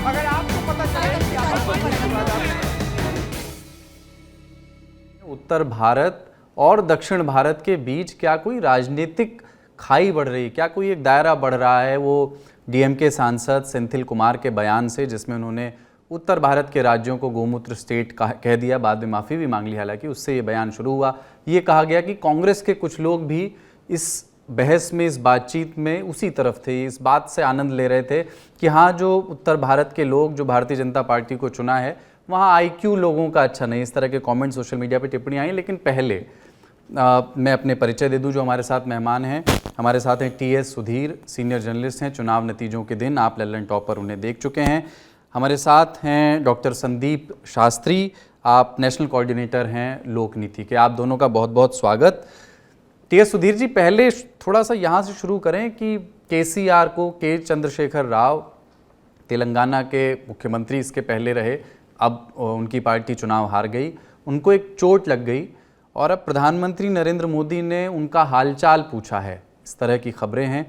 अगर आपको पता चले कि उत्तर भारत और दक्षिण भारत के बीच क्या कोई राजनीतिक खाई बढ़ रही है, क्या कोई एक दायरा बढ़ रहा है? वो डीएमके सांसद सेंथिल कुमार के बयान से, जिसमें उन्होंने उत्तर भारत के राज्यों को गोमूत्र स्टेट कह दिया, बाद में माफ़ी भी मांग ली, हालांकि उससे ये बयान शुरू हुआ। ये कहा गया कि कांग्रेस के कुछ लोग भी इस बहस में, इस बातचीत में उसी तरफ थे, इस बात से आनंद ले रहे थे कि हाँ, जो उत्तर भारत के लोग जो भारतीय जनता पार्टी को चुना है वहाँ आईक्यू लोगों का अच्छा नहीं। इस तरह के कमेंट सोशल मीडिया पे टिप्पणी आई। लेकिन पहले मैं अपने परिचय दे दूं जो हमारे साथ मेहमान हैं। हमारे साथ हैं टीएस सुधीर, सीनियर जर्नलिस्ट हैं, चुनाव नतीजों के दिन आप लल्लन टॉप पर उन्हें देख चुके हैं। हमारे साथ हैं डॉक्टर संदीप शास्त्री, आप नेशनल कोऑर्डिनेटर हैं लोकनीति के। आप दोनों का बहुत बहुत स्वागत। टीएस सुधीर जी, पहले थोड़ा सा यहाँ से शुरू करें कि केसीआर को, के चंद्रशेखर राव तेलंगाना के मुख्यमंत्री इसके पहले रहे, अब उनकी पार्टी चुनाव हार गई, उनको एक चोट लग गई और अब प्रधानमंत्री नरेंद्र मोदी ने उनका हालचाल पूछा है, इस तरह की खबरें हैं।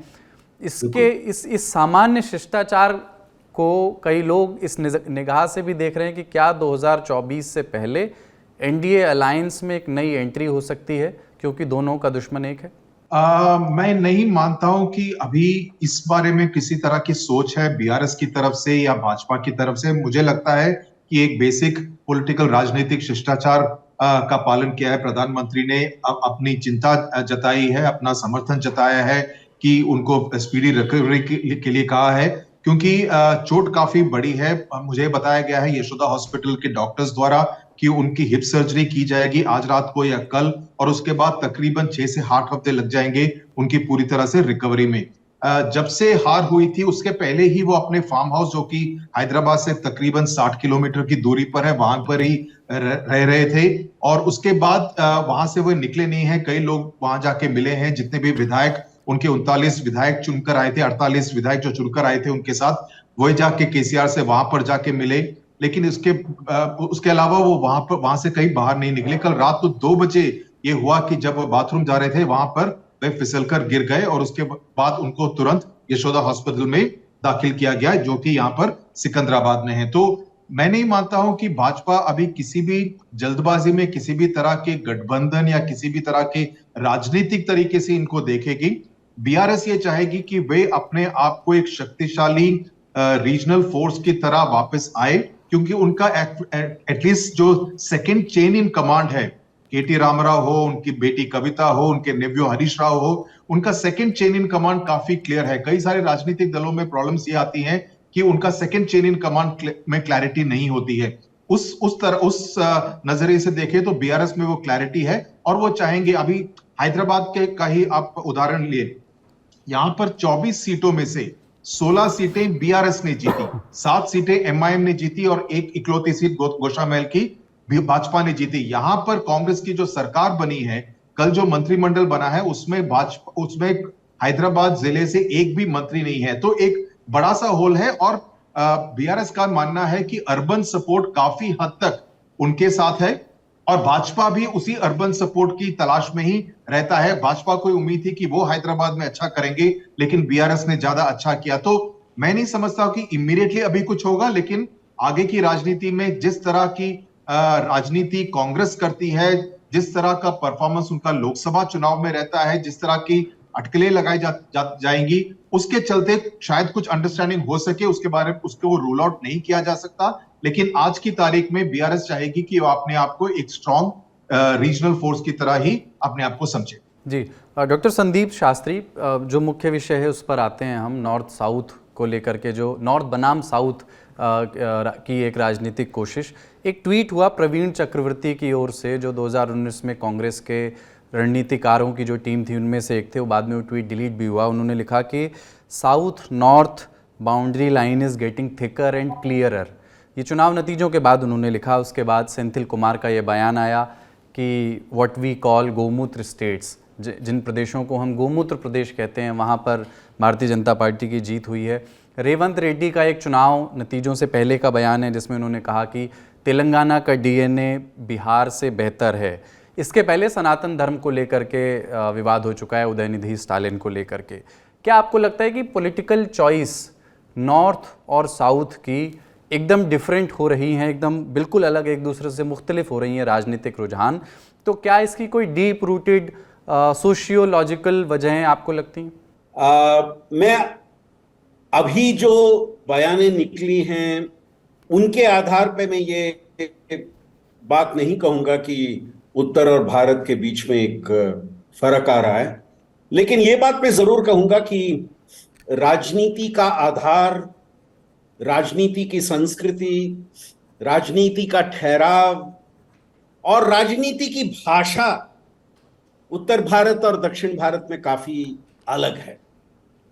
इसके इस सामान्य शिष्टाचार को कई लोग इस निगाह से भी देख रहे हैं कि क्या 2024 से पहले एनडीए अलायंस में एक नई एंट्री हो सकती है, क्योंकि दोनों का दुश्मन एक है। मैं नहीं मानता हूं कि अभी इस बारे में किसी तरह की सोच है बीआरएस की तरफ से या भाजपा की तरफ से। मुझे लगता है कि एक बेसिक पॉलिटिकल राजनीतिक शिष्टाचार का पालन किया है। प्रधानमंत्री ने अपनी चिंता जताई है, अपना समर्थन जताया है कि उनको स्पीडी रिकवरी के लिए कहा है, क्योंकि चोट काफी बड़ी है। मुझे बताया गया है यशोदा हॉस्पिटल के डॉक्टर्स द्वारा कि उनकी हिप सर्जरी की जाएगी आज रात को या कल, और उसके बाद तकरीबन 6 से 8 हफ्ते लग जाएंगे उनकी पूरी तरह से रिकवरी में। जब से हार हुई थी उसके पहले ही वो अपने फार्म हाउस, जो कि हैदराबाद से तकरीबन 60 किलोमीटर की दूरी पर है, वहां पर ही रह रहे थे। और उसके बाद वहां से वो निकले नहीं है। कई लोग वहां जाके मिले हैं, जितने भी विधायक, उनके 39 विधायक चुनकर आए थे, 48 विधायक जो चुनकर आए थे उनके साथ, वही जाके केसीआर से वहां पर जाके मिले। लेकिन उसके अलावा वो वहां से कहीं बाहर नहीं निकले। कल रात को 2 बजे ये हुआ कि जब वो बाथरूम जा रहे थे वहां पर वे फिसलकर गिर गए, और उसके बाद उनको तुरंत यशोदा हॉस्पिटल में दाखिल किया गया, जो कि यहाँ पर सिकंदराबाद में है। तो मैं नहीं मानता हूं कि भाजपा अभी किसी भी जल्दबाजी में किसी भी तरह के गठबंधन या किसी भी तरह के राजनीतिक तरीके से इनको देखेगी। बीआरएस ये चाहेगी कि वे अपने आप को एक शक्तिशाली रीजनल फोर्स की तरह वापस आए, क्योंकि उनका एटलीस्ट जो सेकंड चेन इन कमांड है, केटी रामाराव हो, उनकी बेटी कविता हो, उनके नेव्यू हरीश राव हो, उनका सेकंड चेन इन कमांड काफी क्लियर है। कई सारे राजनीतिक दलों में प्रॉब्लम्स ये आती हैं कि उनका सेकंड चेन इन कमांड में क्लैरिटी नहीं होती है। उस नजरिए से देखें तो बीआरएस में वो क्लैरिटी है, और वो चाहेंगे। अभी हैदराबाद के का ही आप उदाहरण लिए, यहां पर 24 सीटों में से 16 सीटें बीआरएस ने जीती, 7 सीटें एमआईएम ने जीती, और एक इकलौती सीट गोशामहल की भाजपा ने जीती। यहां पर कांग्रेस की जो सरकार बनी है, कल जो मंत्रिमंडल बना है, उसमें हैदराबाद जिले से एक भी मंत्री नहीं है। तो एक बड़ा सा होल है, और बीआरएस का मानना है कि अर्बन सपोर्ट काफी हद तक उनके साथ है, और भाजपा भी उसी अर्बन सपोर्ट की तलाश में ही रहता है। भाजपा को उम्मीद थी कि वो हैदराबाद में अच्छा करेंगे, लेकिन बीआरएस ने ज्यादा अच्छा किया। तो मैं नहीं समझता कि इमीडिएटली अभी कुछ होगा, लेकिन आगे की राजनीति में जिस तरह की राजनीति कांग्रेस करती है, जिस तरह का परफॉर्मेंस उनका लोकसभा चुनाव में रहता है, जिस तरह की अटकलें लगाई जाएंगी, उसके चलते शायद कुछ अंडरस्टैंडिंग हो सके। उसके बारे में उसको रूल आउट नहीं किया जा सकता, लेकिन आज की तारीख में बीआरएस चाहेगी कि वो अपने आप को एक स्ट्रॉन्ग रीजनल फोर्स की तरह ही अपने आप को समझे। जी, डॉक्टर संदीप शास्त्री, जो मुख्य विषय है उस पर आते हैं हम। नॉर्थ साउथ को लेकर के, जो नॉर्थ बनाम साउथ की एक राजनीतिक कोशिश, एक ट्वीट हुआ प्रवीण चक्रवर्ती की ओर से, जो 2019 में कांग्रेस के रणनीतिकारों की जो टीम थी उनमें से एक थे। वो बाद में वो ट्वीट डिलीट भी हुआ। उन्होंने लिखा कि south north boundary line is getting thicker and clearer. ये चुनाव नतीजों के बाद उन्होंने लिखा। उसके बाद सेंथिल कुमार का ये बयान आया कि व्हाट वी कॉल गोमूत्र स्टेट्स, जिन प्रदेशों को हम गोमूत्र प्रदेश कहते हैं, वहाँ पर भारतीय जनता पार्टी की जीत हुई है। रेवंत रेड्डी का एक चुनाव नतीजों से पहले का बयान है, जिसमें उन्होंने कहा कि तेलंगाना का डीएनए बिहार से बेहतर है। इसके पहले सनातन धर्म को लेकर के विवाद हो चुका है, उदयनिधि स्टालिन को लेकर के। क्या आपको लगता है कि पॉलिटिकल चॉइस नॉर्थ और साउथ की एकदम डिफरेंट हो रही हैं, एकदम बिल्कुल अलग, एक दूसरे से मुख्तलिफ हो रही हैं राजनीतिक रुझान, तो क्या इसकी कोई डीप रूटेड सोशियोलॉजिकल वजहें आपको लगती हैं? मैं अभी जो बयानें निकली हैं उनके आधार पे मैं ये बात नहीं कहूंगा कि उत्तर और भारत के बीच में एक फर्क आ रहा है, लेकिन ये बात मैं जरूर कहूंगा कि राजनीति का आधार, राजनीति की संस्कृति, राजनीति का ठहराव और राजनीति की भाषा उत्तर भारत और दक्षिण भारत में काफी अलग है।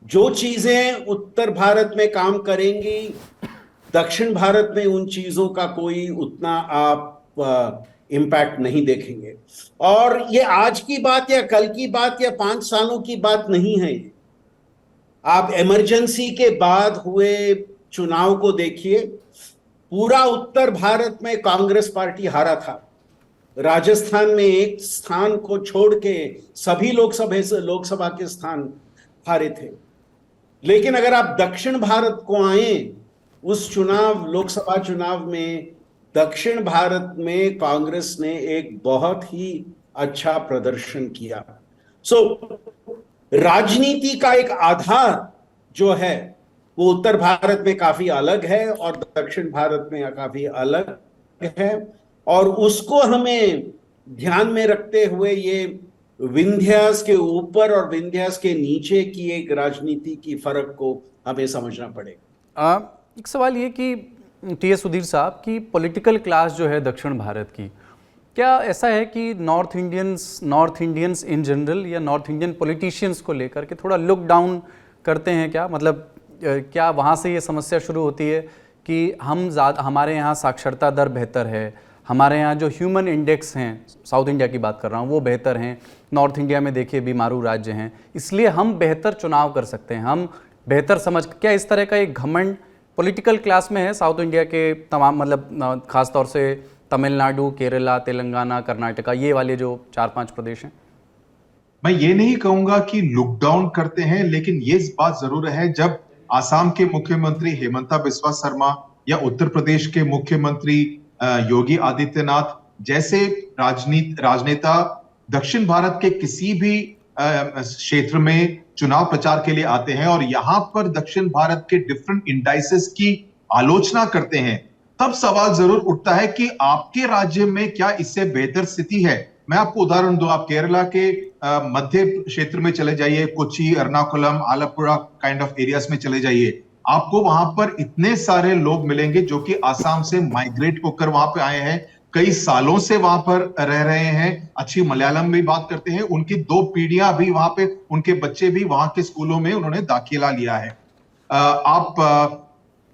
जो चीजें उत्तर भारत में काम करेंगी, दक्षिण भारत में उन चीजों का कोई उतना आप इम्पैक्ट नहीं देखेंगे। और ये आज की बात या कल की बात या 5 सालों की बात नहीं है। आप इमरजेंसी के बाद हुए चुनाव को देखिए, पूरा उत्तर भारत में कांग्रेस पार्टी हारा था। राजस्थान में एक स्थान को छोड़ के सभी लोकसभा के स्थान हारे थे। लेकिन अगर आप दक्षिण भारत को आए, उस लोकसभा चुनाव में दक्षिण भारत में कांग्रेस ने एक बहुत ही अच्छा प्रदर्शन किया। राजनीति का एक आधार जो है वो उत्तर भारत में काफी अलग है और दक्षिण भारत में काफी अलग है, और उसको हमें ध्यान में रखते हुए ये विंध्यास के ऊपर और विंध्यास के नीचे की एक राजनीति की फर्क को हमें समझना पड़ेगा। एक सवाल ये कि टी.एस. सुधीर साहब की पॉलिटिकल क्लास जो है दक्षिण भारत की, क्या ऐसा है कि नॉर्थ इंडियंस इन जनरल या नॉर्थ इंडियन पॉलिटिशियंस को लेकर के थोड़ा लुक डाउन करते हैं क्या? मतलब क्या वहाँ से ये समस्या शुरू होती है कि हमारे यहाँ साक्षरता दर बेहतर है, हमारे यहाँ जो ह्यूमन इंडेक्स हैं, साउथ इंडिया की बात कर रहा हूँ, वो बेहतर हैं, नॉर्थ इंडिया में देखिए बीमारू राज्य हैं, इसलिए हम बेहतर चुनाव कर सकते हैं, हम बेहतर क्या इस तरह का एक घमंड पॉलिटिकल क्लास में है साउथ इंडिया के तमाम, मतलब खास तौर से तमिलनाडु, केरला, तेलंगाना, कर्नाटका, ये वाले जो 4-5 प्रदेश हैं? मैं ये नहीं कहूंगा कि लुक डाउन करते हैं, लेकिन ये बात जरूर है, जब आसाम के मुख्यमंत्री हेमंता बिस्वा शर्मा या उत्तर प्रदेश के मुख्यमंत्री योगी आदित्यनाथ जैसे राजनेता दक्षिण भारत के किसी भी क्षेत्र में चुनाव प्रचार के लिए आते हैं और यहां पर दक्षिण भारत के डिफरेंट इंडाइसेस की आलोचना करते हैं, तब सवाल जरूर उठता है कि आपके राज्य में क्या इससे बेहतर स्थिति है। मैं आपको उदाहरण दूं, आप केरला के मध्य क्षेत्र में चले जाइए, कोच्चि, एर्नाकुलम, आलपुरा काइंड ऑफ एरियाज में चले जाइए, आपको वहां पर इतने सारे लोग मिलेंगे जो कि आसाम से माइग्रेट होकर वहां पे आए हैं, कई सालों से वहां पर रह रहे हैं, अच्छी मलयालम में बात करते हैं, उनकी 2 पीढ़ियां भी वहां पे, उनके बच्चे भी वहां के स्कूलों में उन्होंने दाखिला लिया है। आप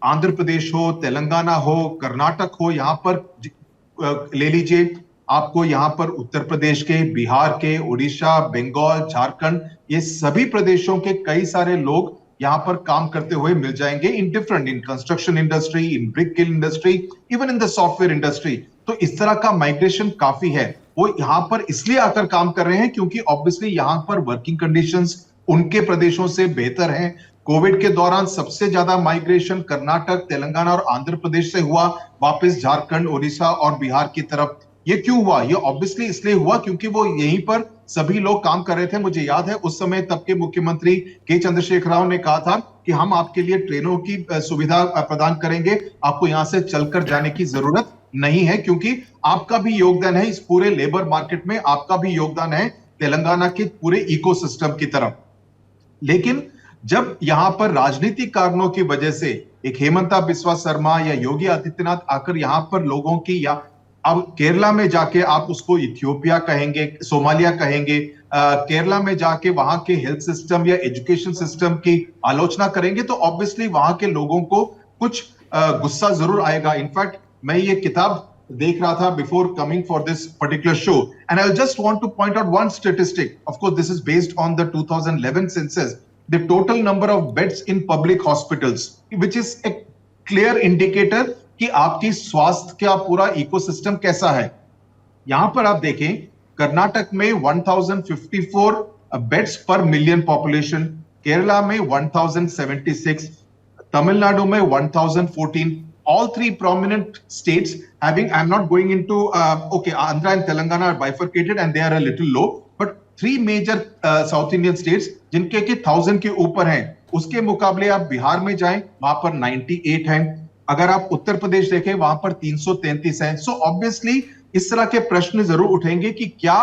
आंध्र प्रदेश हो, तेलंगाना हो, कर्नाटक हो, यहां पर ले लीजिए, आपको यहां पर उत्तर प्रदेश के, बिहार के, उड़ीसा, बंगाल, झारखंड, ये सभी प्रदेशों के कई सारे लोग यहां पर काम करते हुए मिल जाएंगे in construction industry, in brick kill industry, even in the software industry. तो इस तरह का माइग्रेशन काफी है। वो यहां पर इसलिए आकर काम कर रहे हैं क्योंकि ऑब्वियसली यहां पर वर्किंग कंडीशंस उनके प्रदेशों से बेहतर हैं। कोविड के दौरान सबसे ज्यादा माइग्रेशन कर्नाटक, तेलंगाना और आंध्र प्रदेश से हुआ, वापस झारखंड, उड़ीसा और बिहार की तरफ। ये क्यों हुआ? ये ऑब्वियसली इसलिए हुआ क्योंकि वो यहीं पर सभी लोग काम कर रहे थे। मुझे याद है उस समय तब के मुख्यमंत्री के चंद्रशेखर राव ने कहा था कि हम आपके लिए ट्रेनों की सुविधा प्रदान करेंगे, आपको यहां से चलकर जाने की जरूरत नहीं है, क्योंकि आपका भी योगदान है इस पूरे लेबर मार्केट में, आपका भी योगदान है तेलंगाना के पूरे इकोसिस्टम की तरफ। लेकिन जब यहां पर राजनीतिक कारणों की वजह से एक हेमंता बिस्वा शर्मा या योगी आदित्यनाथ आकर यहां पर लोगों की, या अब केरला में जाके आप उसको इथियोपिया कहेंगे, सोमालिया कहेंगे, केरला में जाके वहां के हेल्थ सिस्टम या एजुकेशन सिस्टम की आलोचना करेंगे, तो ऑब्वियसली वहां के लोगों को कुछ गुस्सा जरूर आएगा। इनफैक्ट मैं ये किताब देख रहा था before coming for this particular show, and I just want two point out one statistic. Of course this is based on the 2011 census, the total number of beds in public hospitals, which is a clear indicator कि आपकी स्वास्थ्य का पूरा ecosystem कैसा है। यहां पर आप देखें, कर्नाटक में 1054 बेड्स पर मिलियन पॉपुलेशन, केरला में 1076, Tamil Nadu में 1014, all three prominent states having, I'm not going into, okay, Andhra and Telangana are bifurcated and they are a little low, but three major South Indian states जिनके कि 1000 के ऊपर हैं, उसके मुकाबले आप बिहार में जाएं, वहां पर 98 हैं। अगर आप उत्तर प्रदेश देखें, वहां पर 333 हैं। सो ऑब्वियसली इस तरह के प्रश्न जरूर उठेंगे कि क्या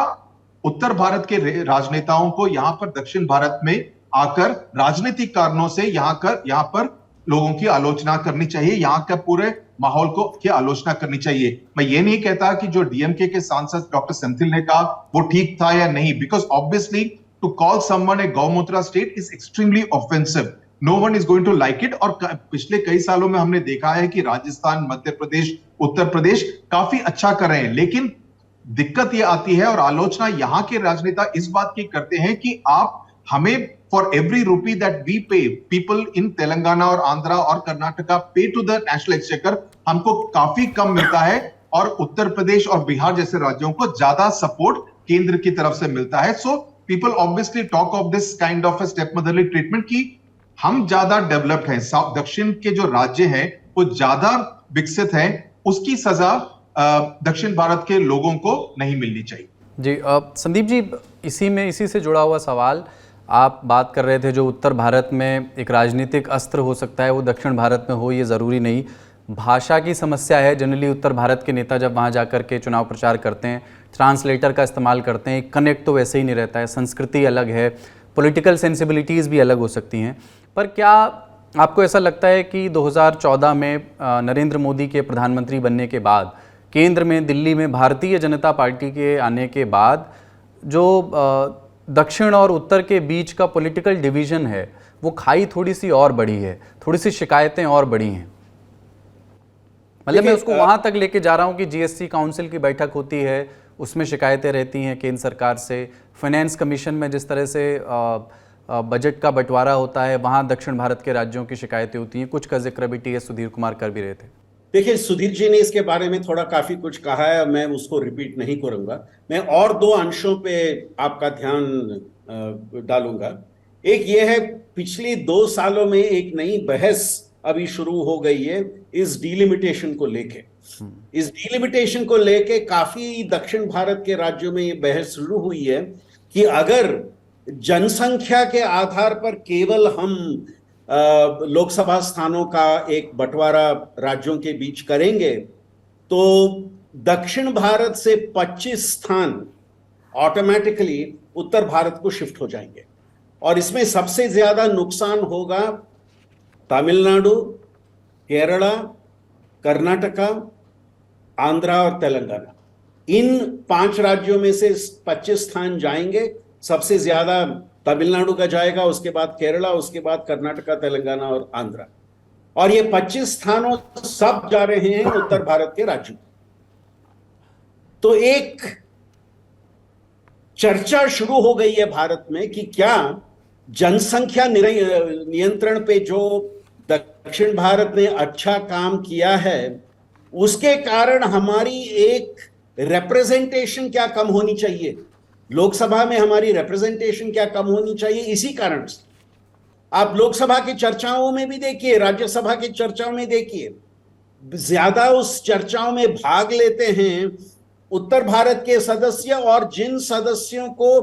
उत्तर भारत के राजनेताओं को यहां पर दक्षिण भारत में आकर राजनीतिक कारणों से यहां पर लोगों की आलोचना करनी चाहिए, यहां का पूरे माहौल को की आलोचना करनी चाहिए। मैं ये नहीं कहता कि जो डीएमके के सांसद डॉक्टर सेंथिल ने कहा वो ठीक था या नहीं, because obviously to call someone a gaumutra state is extremely offensive, no one is going to like it. और पिछले कई सालों में हमने देखा है कि राजस्थान, मध्य प्रदेश, उत्तर प्रदेश काफी अच्छा कर रहे हैं, लेकिन दिक्कत यह आती है और आलोचना यहां के राजनेता इस बात की करते हैं कि आप हमें for every rupee that we pay, people in Telangana और आंध्रा और कर्नाटका पे टू द नेशनल एक्सचेकर, हमको काफी कम मिलता है और उत्तर प्रदेश और बिहार जैसे राज्यों को ज्यादा सपोर्ट केंद्र की तरफ से मिलता है। So people obviously talk of this kind of a step motherly treatment कि हम ज्यादा डेवलप्ड हैं, दक्षिण के जो राज्य हैं वो ज्यादा विकसित हैं, उसकी सजा दक्षिण भारत के लोगों को नहीं मिलनी चाहिए। जी संदीप जी, इसी से जुड़ा हुआ सवाल, आप बात कर रहे थे जो उत्तर भारत में एक राजनीतिक अस्त्र हो सकता है वो दक्षिण भारत में हो, ये ज़रूरी नहीं। भाषा की समस्या है, जनरली उत्तर भारत के नेता जब वहाँ जाकर के चुनाव प्रचार करते हैं ट्रांसलेटर का इस्तेमाल करते हैं, कनेक्ट तो वैसे ही नहीं रहता है, संस्कृति अलग है, पॉलिटिकल सेंसिबिलिटीज़ भी अलग हो सकती हैं। पर क्या आपको ऐसा लगता है कि 2014 में नरेंद्र मोदी के प्रधानमंत्री बनने के बाद केंद्र में, दिल्ली में भारतीय जनता पार्टी के आने के बाद जो दक्षिण और उत्तर के बीच का पॉलिटिकल डिवीज़न है वो खाई थोड़ी सी और बढ़ी है, थोड़ी सी शिकायतें और बढ़ी हैं? मतलब मैं उसको वहाँ तक लेके जा रहा हूँ कि जीएसटी काउंसिल की बैठक होती है, उसमें शिकायतें रहती हैं केंद्र सरकार से, फाइनेंस कमीशन में जिस तरह से बजट का बंटवारा होता है वहाँ दक्षिण भारत के राज्यों की शिकायतें होती हैं, कुछ का जिक्र भी टीएस सुधीर कुमार कर भी रहे थे। देखिए, सुधीर जी ने इसके बारे में थोड़ा काफी कुछ कहा है, मैं उसको रिपीट नहीं करूंगा। मैं और दो अंशों पे आपका ध्यान डालूंगा। एक ये है, पिछले 2 सालों में एक नई बहस अभी शुरू हो गई है इस डिलिमिटेशन को लेके। इस डिलिमिटेशन को लेके काफी दक्षिण भारत के राज्यों में ये बहस शुरू हुई है कि अगर जनसंख्या के आधार पर केवल हम लोकसभा स्थानों का एक बंटवारा राज्यों के बीच करेंगे तो दक्षिण भारत से 25 स्थान ऑटोमेटिकली उत्तर भारत को शिफ्ट हो जाएंगे और इसमें सबसे ज्यादा नुकसान होगा तमिलनाडु, केरला, कर्नाटका, आंध्रा और तेलंगाना। इन 5 राज्यों में से 25 स्थान जाएंगे, सबसे ज्यादा तमिलनाडु का जाएगा, उसके बाद केरला, उसके बाद कर्नाटका, तेलंगाना और आंध्रा। और ये 25 स्थानों सब जा रहे हैं उत्तर भारत के राज्यों। तो एक चर्चा शुरू हो गई है भारत में कि क्या जनसंख्या नियंत्रण पे जो दक्षिण भारत ने अच्छा काम किया है उसके कारण हमारी एक रिप्रेजेंटेशन क्या कम होनी चाहिए, लोकसभा में हमारी रिप्रेजेंटेशन क्या कम होनी चाहिए। इसी कारण से आप लोकसभा की चर्चाओं में भी देखिए, राज्यसभा की चर्चाओं में देखिए, ज्यादा उस चर्चाओं में भाग लेते हैं उत्तर भारत के सदस्य और जिन सदस्यों को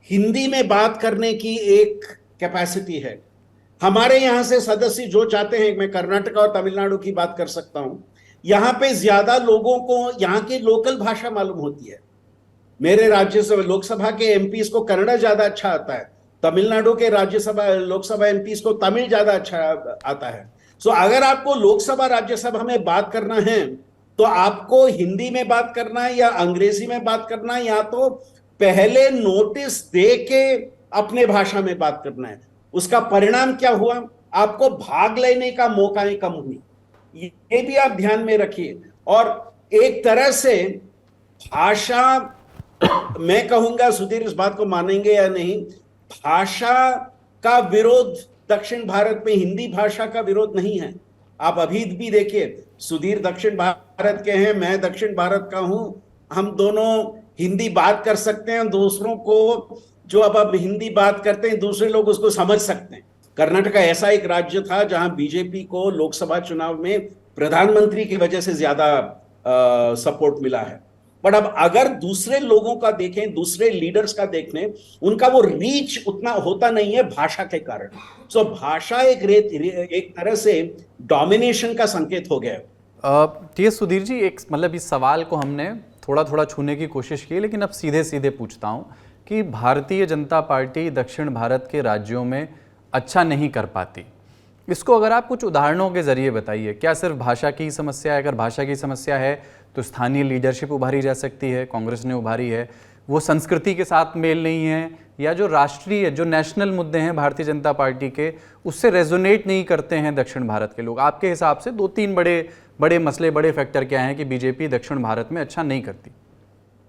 हिंदी में बात करने की एक कैपेसिटी है। हमारे यहां से सदस्य जो चाहते हैं, मैं कर्नाटक और तमिलनाडु की बात कर सकता हूं, यहां पे ज्यादा लोगों को यहां की लोकल भाषा मालूम होती है। मेरे राज्यसभा लोकसभा के एमपीज को कन्नड़ा ज्यादा अच्छा आता है, तमिलनाडु के राज्यसभा लोकसभा एमपीज को तमिल ज्यादा अच्छा आता है। सो अगर आपको लोकसभा राज्यसभा में बात करना है तो आपको हिंदी में बात करना है या अंग्रेजी में बात करना है, या तो पहले नोटिस दे के अपने भाषा में बात करना है। उसका परिणाम क्या हुआ, आपको भाग लेने का मौकाएं कम हुई, ये भी आप ध्यान में रखिए। और एक तरह से भाषा, मैं कहूंगा सुधीर इस बात को मानेंगे या नहीं, भाषा का विरोध दक्षिण भारत में हिंदी भाषा का विरोध नहीं है। आप अभी भी देखिए, सुधीर दक्षिण भारत के हैं, मैं दक्षिण भारत का हूं, हम दोनों हिंदी बात कर सकते हैं, दूसरों को जो अब हिंदी बात करते हैं दूसरे लोग उसको समझ सकते हैं। कर्नाटका ऐसा एक राज्य था जहां बीजेपी को लोकसभा चुनाव में प्रधानमंत्री की वजह से ज्यादा सपोर्ट मिला है। बट अब अगर दूसरे लोगों का देखें, दूसरे लीडर्स का देखें, उनका वो रीच उतना होता नहीं है भाषा के कारण। सो भाषा एक तरह से डोमिनेशन का संकेत हो गया। टी.एस. सुधीर जी, एक मतलब इस सवाल को हमने थोड़ा थोड़ा छूने की कोशिश की, लेकिन अब सीधे सीधे पूछता हूँ कि भारतीय जनता पार्टी दक्षिण भारत के राज्यों में अच्छा नहीं कर पाती, इसको अगर आप कुछ उदाहरणों के जरिए बताइए। क्या सिर्फ भाषा की समस्या है? अगर भाषा की समस्या है तो स्थानीय लीडरशिप उभारी जा सकती है, कांग्रेस ने उभारी है, वो संस्कृति के साथ मेल नहीं है, या जो राष्ट्रीय जो नेशनल मुद्दे हैं भारतीय जनता पार्टी के, उससे रेजोनेट नहीं करते हैं दक्षिण भारत के लोग। आपके हिसाब से दो तीन बड़े मसले, बड़े फैक्टर क्या हैं कि बीजेपी दक्षिण भारत में अच्छा नहीं करती?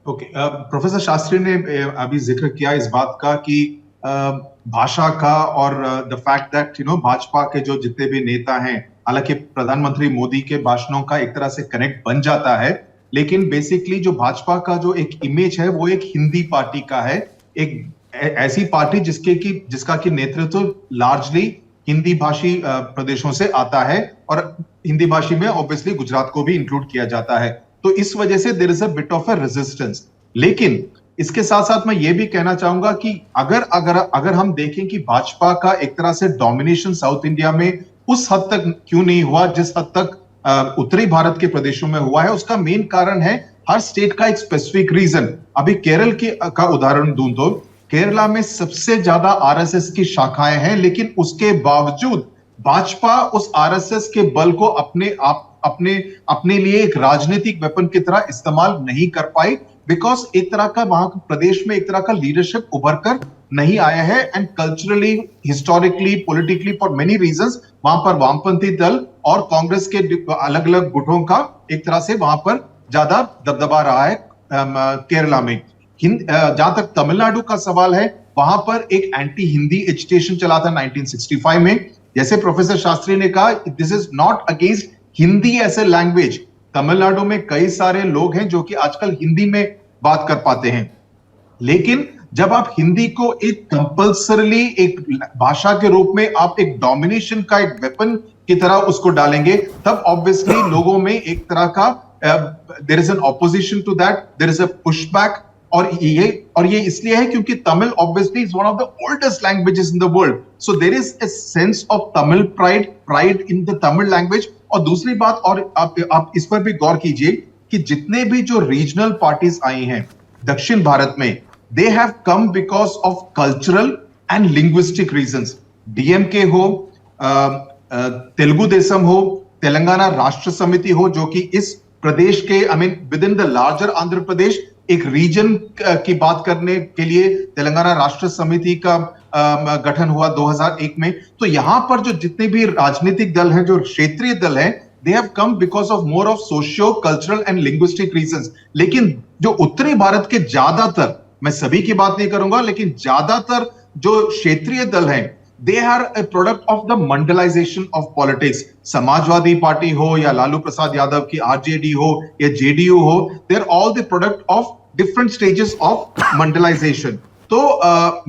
ओके, प्रोफेसर शास्त्री ने अभी जिक्र किया इस बात का कि भाषा का, और द फैक्ट दैट भाजपा के जो जितने भी नेता हैं, हालांकि प्रधानमंत्री मोदी के भाषणों का एक तरह से कनेक्ट बन जाता है, लेकिन बेसिकली जो भाजपा का जो एक इमेज है वो एक हिंदी पार्टी का है, एक ऐसी पार्टी जिसका की नेतृत्व लार्जली हिंदी भाषी प्रदेशों से आता है, और हिंदी भाषी में ऑब्वियसली गुजरात को भी इंक्लूड किया जाता है। तो इस वजह से there is a bit of a resistance. लेकिन इसके साथ साथ मैं ये भी कहना चाहूंगा कि अगर हम देखें कि भाजपा का एक तरह से डोमिनेशन साउथ इंडिया में उस हद तक क्यों नहीं हुआ जिस हद तक उत्तरी भारत के प्रदेशों में हुआ है, उसका मेन कारण है हर स्टेट का एक स्पेसिफिक रीजन। अभी केरल का उदाहरण दूं तो केरला में सबसे ज्यादा आरएसएस की शाखाएं हैं, लेकिन उसके बावजूद भाजपा उस आरएसएस के बल को अपने लिए एक राजनीतिक वेपन की तरह इस्तेमाल नहीं कर पाई, बिकॉज एक तरह का वहां प्रदेश में एक तरह का लीडरशिप उभर कर नहीं आया है, and culturally, historically, politically, for many reasons वहां पर वामपंथी दल और कांग्रेस के अलग अलग गुटों का एक तरह से वहां पर ज्यादा दबदबा रहा है केरला में। जहां तक तमिलनाडु का सवाल है, वहां पर एक एंटी हिंदी एजिटेशन चला था 1965 में। जैसे प्रोफेसर शास्त्री ने कहा, this is not against Hindi as a language. Tamil Nadu में कई सारे लोग हैं जो कि आजकल हिंदी में बात कर पाते हैं, लेकिन जब आप हिंदी को एक कंपल्सरली एक भाषा के रूप में आप एक डोमिनेशन का एक वेपन की तरह उसको डालेंगे, तब ऑब्वियसली लोगों में एक तरह का there is an opposition to that, there is a pushback. और ये इसलिए है क्योंकि Tamil obviously is one of the oldest languages in the world, so there is a sense of Tamil pride in the Tamil language. और दूसरी बात, और आप इस पर भी गौर कीजिए कि जितने भी जो रीजनल पार्टीज आई हैं दक्षिण भारत में, they have come because of cultural and linguistic reasons. DMK हो, तेलुगु देशम हो, तेलंगाना राष्ट्र समिति हो, जो कि इस प्रदेश के within the larger Andhra Pradesh एक रीजन की बात करने के लिए तेलंगाना राष्ट्र समिति का गठन हुआ 2001 में। तो यहां पर जो जितने भी राजनीतिक दल हैं, जो क्षेत्रीय दल हैं, they have come because of more of socio cultural and linguistic reasons. लेकिन जो उत्तरी भारत के ज्यादातर, मैं सभी की बात नहीं करूंगा, लेकिन ज्यादातर जो क्षेत्रीय दल हैं, they are a product of the मंडलाइजेशन of politics। Samajwadi party हो या लालू प्रसाद यादव की आरजेडी हो या जेडीयू हो, they are all the product of different stages of मंडलाइजेशन। तो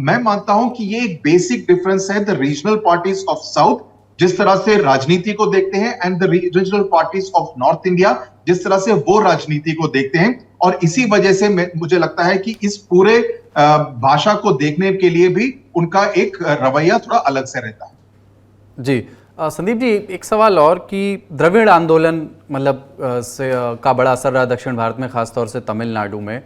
मैं मानता हूं कि ये एक बेसिक डिफरेंस है the regional parties of south जिस तरह से राजनीति को देखते हैं, and the regional parties of north India जिस तरह से वो राजनीति को देखते हैं। और इसी वजह से मुझे लगता है कि इस पूरे भाषा को देखने के लिए भी उनका एक रवैया थोड़ा अलग से रहता है। जी संदीप जी, एक सवाल और कि द्रविड़ आंदोलन का बड़ा असर रहा दक्षिण भारत में, खासतौर से तमिलनाडु में।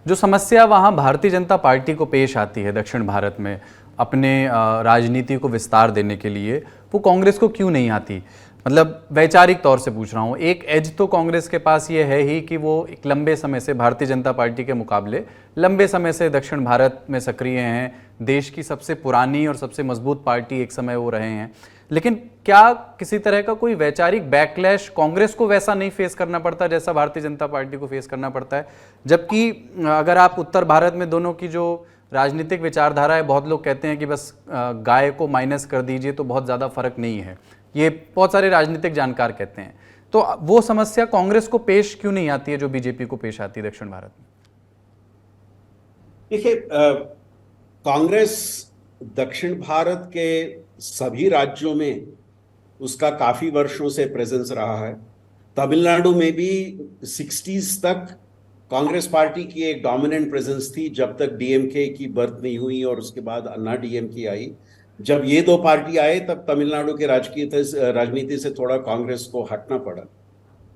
जो समस्या वहाँ भारतीय जनता पार्टी को पेश आती है दक्षिण भारत में अपने राजनीति को विस्तार देने के लिए, वो कांग्रेस को क्यों नहीं आती? वैचारिक तौर से पूछ रहा हूँ। एक एज तो कांग्रेस के पास ये है ही कि वो एक लंबे समय से भारतीय जनता पार्टी के मुकाबले लंबे समय से दक्षिण भारत में सक्रिय हैं, देश की सबसे पुरानी और सबसे मजबूत पार्टी एक समय वो रहे हैं। लेकिन क्या किसी तरह का कोई वैचारिक बैकलैश कांग्रेस को वैसा नहीं फेस करना पड़ता जैसा भारतीय जनता पार्टी को फेस करना पड़ता है? जबकि अगर आप उत्तर भारत में दोनों की जो राजनीतिक विचारधारा है, बहुत लोग कहते हैं कि बस गाय को माइनस कर दीजिए तो बहुत ज़्यादा फर्क नहीं है, ये बहुत सारे राजनीतिक जानकार कहते हैं। तो वो समस्या कांग्रेस को पेश क्यों नहीं आती है जो बीजेपी को पेश आती है दक्षिण भारत में? देखिए, कांग्रेस दक्षिण भारत के सभी राज्यों में उसका काफी वर्षों से प्रेजेंस रहा है। तमिलनाडु में भी 60s तक कांग्रेस पार्टी की एक डोमिनेंट प्रेजेंस थी, जब तक डीएमके की बर्थ नहीं हुई और उसके बाद अन्ना डीएमके आई। जब ये दो पार्टी आए तब तमिलनाडु के राजनीति से थोड़ा कांग्रेस को हटना पड़ा।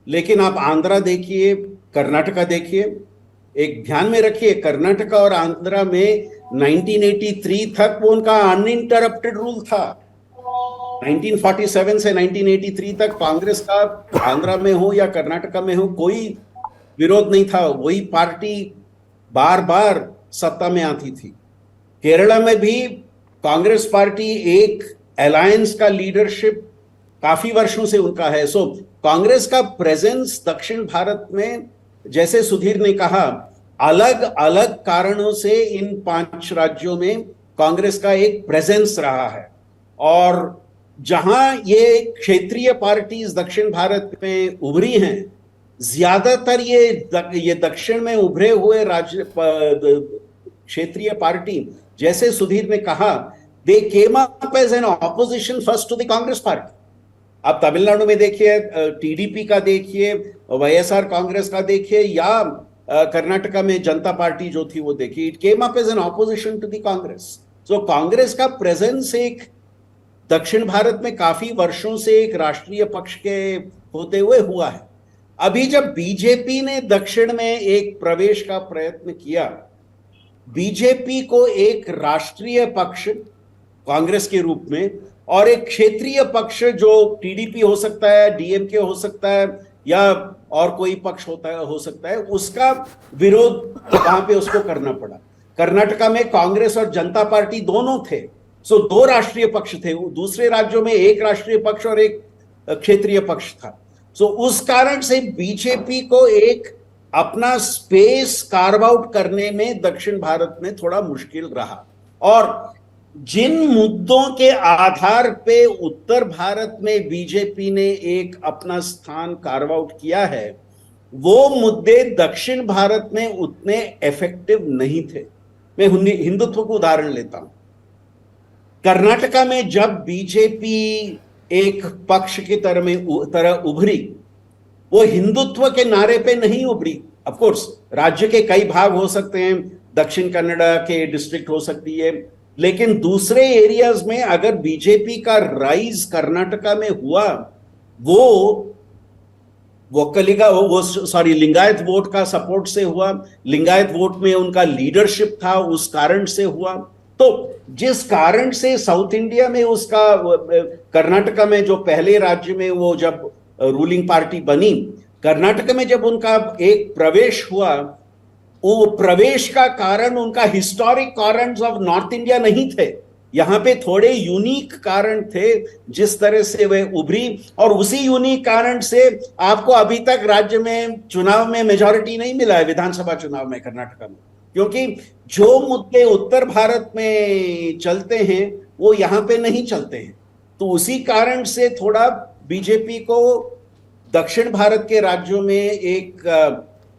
लेकिन आप आंध्रा देखिए, कर्नाटका देखिए, एक ध्यान में रखिए, कर्नाटका और आंध्रा में 1983 तक वो उनका अनइंटरप्टेड रूल था। 1947 से 1983 तक कांग्रेस का आंध्रा में हो या कर्नाटका में हो कोई विरोध नहीं था, वही पार्टी बार बार सत्ता में आती थी। केरला में भी कांग्रेस पार्टी एक अलायंस का लीडरशिप काफी वर्षों से उनका है। सो कांग्रेस का प्रेजेंस दक्षिण भारत में, जैसे सुधीर ने कहा, अलग अलग कारणों से इन 5 राज्यों में कांग्रेस का एक प्रेजेंस रहा है। और जहां ये क्षेत्रीय पार्टीज दक्षिण भारत में उभरी हैं, ज्यादातर ये दक्षिण में उभरे हुए क्षेत्रीय पार्टी, जैसे सुधीर ने कहा, they came up as an opposition first to the Congress party. आप तमिलनाडु में देखिए, टीडीपी का देखिए, वाईएसआर कांग्रेस का देखिए, या कर्नाटका में जनता पार्टी जो थी वो देखिए, it came up as an opposition to the Congress. So Congress का प्रेजेंस एक दक्षिण भारत में काफी वर्षों से एक राष्ट्रीय पक्ष के होते हुए हुआ है। अभी जब बीजेपी ने दक्षिण में एक प्रवेश का प्रयत्न किया, बीजेपी को एक राष्ट्रीय पक्ष कांग्रेस के रूप में और एक क्षेत्रीय पक्ष जो टीडीपी हो सकता है, डीएमके हो सकता है, या और कोई पक्ष हो सकता है, उसका विरोध वहां पे उसको करना पड़ा। कर्नाटका में कांग्रेस और जनता पार्टी दोनों थे, सो 2 राष्ट्रीय पक्ष थे। दूसरे राज्यों में एक राष्ट्रीय पक्ष और एक क्षेत्रीय पक्ष था। सो उस कारण से बीजेपी को एक अपना स्पेस कार्व आउट करने में दक्षिण भारत में थोड़ा मुश्किल रहा। और जिन मुद्दों के आधार पे उत्तर भारत में बीजेपी ने एक अपना स्थान कार्व आउट किया है, वो मुद्दे दक्षिण भारत में उतने इफेक्टिव नहीं थे। मैं हिंदुत्व को उदाहरण लेता हूं। कर्नाटका में जब बीजेपी एक पक्ष की तरह उभरी, वो हिंदुत्व के नारे पे नहीं उभरी। ऑफ कोर्स राज्य के कई भाग हो सकते हैं, दक्षिण कन्नड़ा के डिस्ट्रिक्ट हो सकती है, लेकिन दूसरे एरियाज में अगर बीजेपी का राइज कर्नाटका में हुआ, लिंगायत वोट का सपोर्ट से हुआ, लिंगायत वोट में उनका लीडरशिप था, उस कारण से हुआ। तो जिस कारण से साउथ इंडिया में उसका, कर्नाटका में जो पहले राज्य में वो जब रूलिंग पार्टी बनी, कर्नाटक में जब उनका एक प्रवेश हुआ, वो प्रवेश का कारण उनका हिस्टोरिक कारण ऑफ नॉर्थ इंडिया नहीं थे। यहां पे थोड़े यूनिक कारण थे जिस तरह से वे उभरी, और उसी यूनिक कारण से आपको अभी तक राज्य में चुनाव में मेजॉरिटी नहीं मिला है, विधानसभा चुनाव में कर्नाटक में, क्योंकि जो मुद्दे उत्तर भारत में चलते हैं वो यहां पे नहीं चलते हैं। तो उसी कारण से थोड़ा बीजेपी को दक्षिण भारत के राज्यों में एक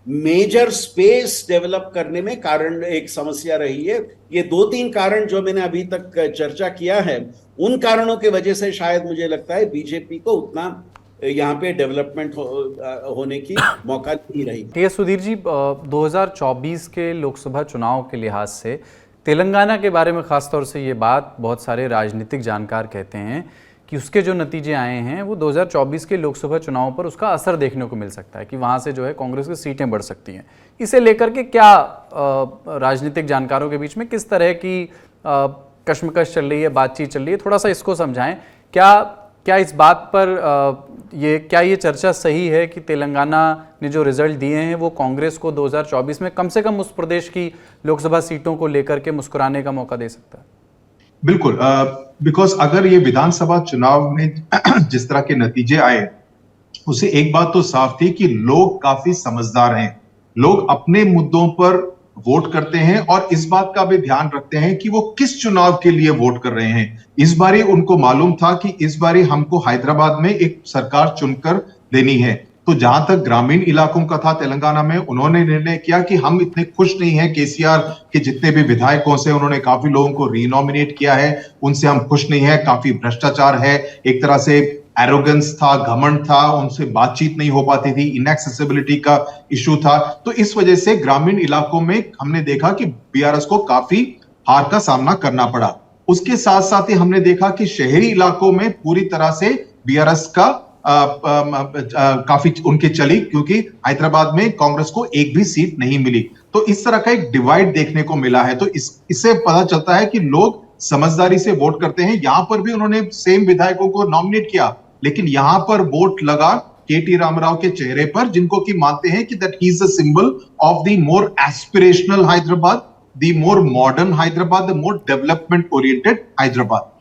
मेजर स्पेस डेवलप करने में कारण एक समस्या रही है। ये 2-3 कारण जो मैंने अभी तक चर्चा किया है, उन कारणों की वजह से शायद मुझे लगता है बीजेपी को उतना यहाँ पे डेवलपमेंट होने की मौका नहीं रही। ठीक है सुधीर जी, 2024 के लोकसभा चुनाव के लिहाज से तेलंगाना के बारे में खासतौर से ये बात बहुत सारे राजनीतिक जानकार कहते हैं कि उसके जो नतीजे आए हैं वो 2024 के लोकसभा चुनाव पर उसका असर देखने को मिल सकता है, कि वहाँ से जो है कांग्रेस की सीटें बढ़ सकती हैं। इसे लेकर के क्या राजनीतिक जानकारों के बीच में किस तरह की कश्मकश चल रही है, बातचीत चल रही है, थोड़ा सा इसको समझाएं। क्या इस बात पर ये चर्चा सही है कि तेलंगाना ने जो रिजल्ट दिए हैं वो कांग्रेस को 2024 में कम से कम उस प्रदेश की लोकसभा सीटों को लेकर के मुस्कुराने का मौका दे सकता है? बिल्कुल, बिकॉज अगर ये विधानसभा चुनाव में जिस तरह के नतीजे आए, उसे एक बात तो साफ थी कि लोग काफी समझदार हैं। लोग अपने मुद्दों पर वोट करते हैं और इस बात का भी ध्यान रखते हैं कि वो किस चुनाव के लिए वोट कर रहे हैं। इस बारी उनको मालूम था कि इस बारी हमको हैदराबाद में एक सरकार चुनकर देनी है। तो जहां तक ग्रामीण इलाकों का था तेलंगाना में, उन्होंने निर्णय किया कि हम इतने खुश नहीं हैं केसीआर के जितने भी विधायकों से, उन्होंने काफी लोगों को रीनॉमिनेट किया है, उनसे हम खुश नहीं है, काफी भ्रष्टाचार है, एक तरह से एरोगेंस था, घमंड था, उनसे बातचीत नहीं हो पाती थी, इनएक्सेसिबिलिटी का इशू था। तो इस वजह से ग्रामीण इलाकों में हमने देखा कि बीआरएस को काफी हार का सामना करना पड़ा। उसके साथ साथ ही हमने देखा कि शहरी इलाकों में पूरी तरह से बीआरएस का काफी उनके चली, क्योंकि हैदराबाद में कांग्रेस को एक भी सीट नहीं मिली। तो इस तरह का एक डिवाइड देखने को मिला है। तो इससे पता चलता है कि लोग समझदारी से वोट करते हैं। यहां पर भी उन्होंने सेम विधायकों को नॉमिनेट किया, लेकिन यहां पर वोट लगा केटी रामाराव के चेहरे पर, जिनको कि मानते हैं कि that he is the symbol of the more aspirational Hyderabad, the more modern Hyderabad, the more development oriented Hyderabad.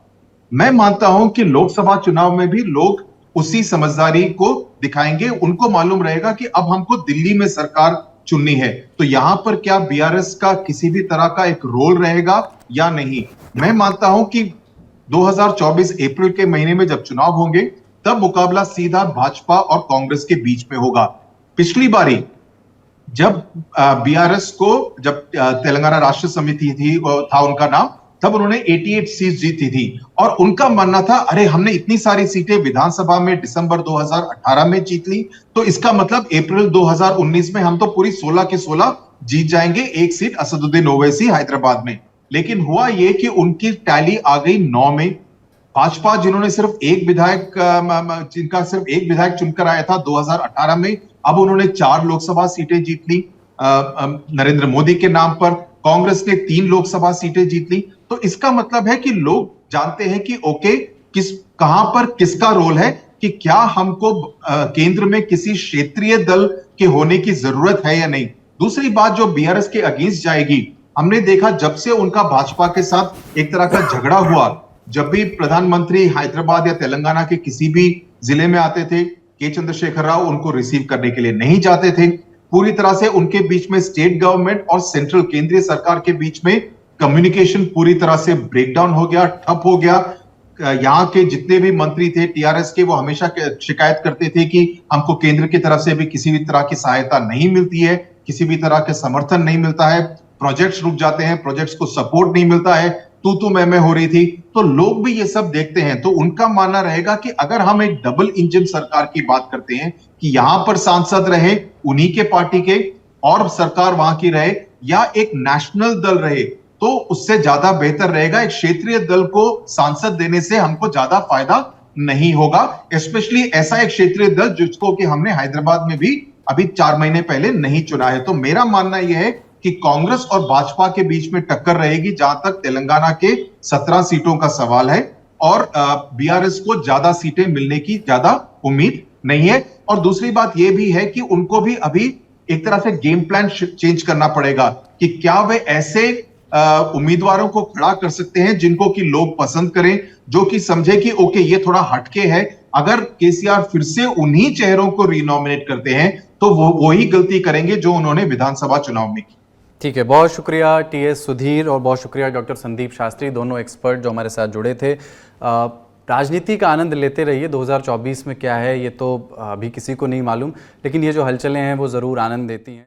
मैं मानता हूं कि लोकसभा चुनाव में भी लोग उसी समझदारी को दिखाएंगे। उनको मालूम रहेगा कि अब हमको दिल्ली में सरकार चुननी है, तो यहां पर क्या बीआरएस का किसी भी तरह का एक रोल रहेगा या नहीं। मैं मानता हूं कि 2024 अप्रैल के महीने में जब चुनाव होंगे, तब मुकाबला सीधा भाजपा और कांग्रेस के बीच में होगा। पिछली बारी जब बीआरएस को, जब तेलंगाना राष्ट्र समिति था उनका नाम, तब उन्होंने 88 सीट जीती थी, और उनका मानना था अरे हमने इतनी सारी सीटें विधानसभा में दिसंबर 2018 में जीत ली, तो इसका मतलब अप्रैल 2019 में हम तो पूरी 16 के 16 जीत जाएंगे, एक सीट असदुद्दीन ओवैसी हैदराबाद में। लेकिन हुआ यह कि उनकी टैली आ गई 9 में। भाजपा जिन्होंने सिर्फ एक विधायक, जिनका सिर्फ एक विधायक चुनकर आया था 2018 में, अब उन्होंने 4 लोकसभा सीटें जीत ली नरेंद्र मोदी के नाम पर। कांग्रेस ने 3 लोकसभा सीटें जीत ली। तो इसका मतलब है कि लोग जानते हैं कि ओके, कहां पर किसका रोल है, कि क्या हमको केंद्र में किसी क्षेत्रीय दल के होने की जरूरत है या नहीं। दूसरी बात जो बीआरएस के अगेंस्ट जाएगी, हमने देखा जब से उनका भाजपा के साथ एक तरह का झगड़ा हुआ, जब भी प्रधानमंत्री हैदराबाद या तेलंगाना के किसी भी जिले में आते थे, के चंद्रशेखर राव उनको रिसीव करने के लिए नहीं जाते थे। पूरी तरह से उनके बीच में स्टेट गवर्नमेंट और सेंट्रल केंद्रीय सरकार के बीच में कम्युनिकेशन पूरी तरह से ब्रेकडाउन हो गया, ठप हो गया। यहाँ के जितने भी मंत्री थे टीआरएस के, वो हमेशा शिकायत करते थे कि हमको केंद्र की तरफ से भी किसी भी तरह की सहायता नहीं मिलती है, किसी भी तरह के समर्थन नहीं मिलता है, प्रोजेक्ट्स रुक जाते हैं, प्रोजेक्ट्स को सपोर्ट नहीं मिलता है, तू मैं हो रही थी। तो लोग भी ये सब देखते हैं, तो उनका मानना रहेगा कि अगर हम एक डबल इंजन सरकार की बात करते हैं, कि यहां पर सांसद रहे उन्हीं के पार्टी के और सरकार वहां की रहे, या एक नेशनल दल रहे, तो उससे ज्यादा बेहतर रहेगा। एक क्षेत्रीय दल को सांसद देने से हमको ज्यादा फायदा नहीं होगा, स्पेशली ऐसा एक क्षेत्रीय दल जिसको कि हमने हैदराबाद में भी अभी 4 महीने पहले नहीं चुना है। तो मेरा मानना यह है कि कांग्रेस और भाजपा के बीच में टक्कर रहेगी जहां तक तेलंगाना के 17 सीटों का सवाल है, और बीआरएस को ज्यादा सीटें मिलने की ज्यादा उम्मीद नहीं है। और दूसरी बात यह भी है कि उनको भी अभी एक तरह से गेम प्लान चेंज करना पड़ेगा, कि क्या वे ऐसे उम्मीदवारों को खड़ा कर सकते हैं जिनको कि लोग पसंद करें, जो कि समझे कि ओके ये थोड़ा हटके है। अगर केसीआर फिर से उन्हीं चेहरों को रीनॉमिनेट करते हैं, तो वो वही गलती करेंगे जो उन्होंने विधानसभा चुनाव में की। ठीक है, बहुत शुक्रिया टीएस सुधीर, और बहुत शुक्रिया डॉक्टर संदीप शास्त्री, दोनों एक्सपर्ट जो हमारे साथ जुड़े थे। राजनीति का आनंद लेते रहिए। 2024 में क्या है ये तो अभी किसी को नहीं मालूम, लेकिन ये जो हलचलें हैं वो ज़रूर आनंद देती हैं।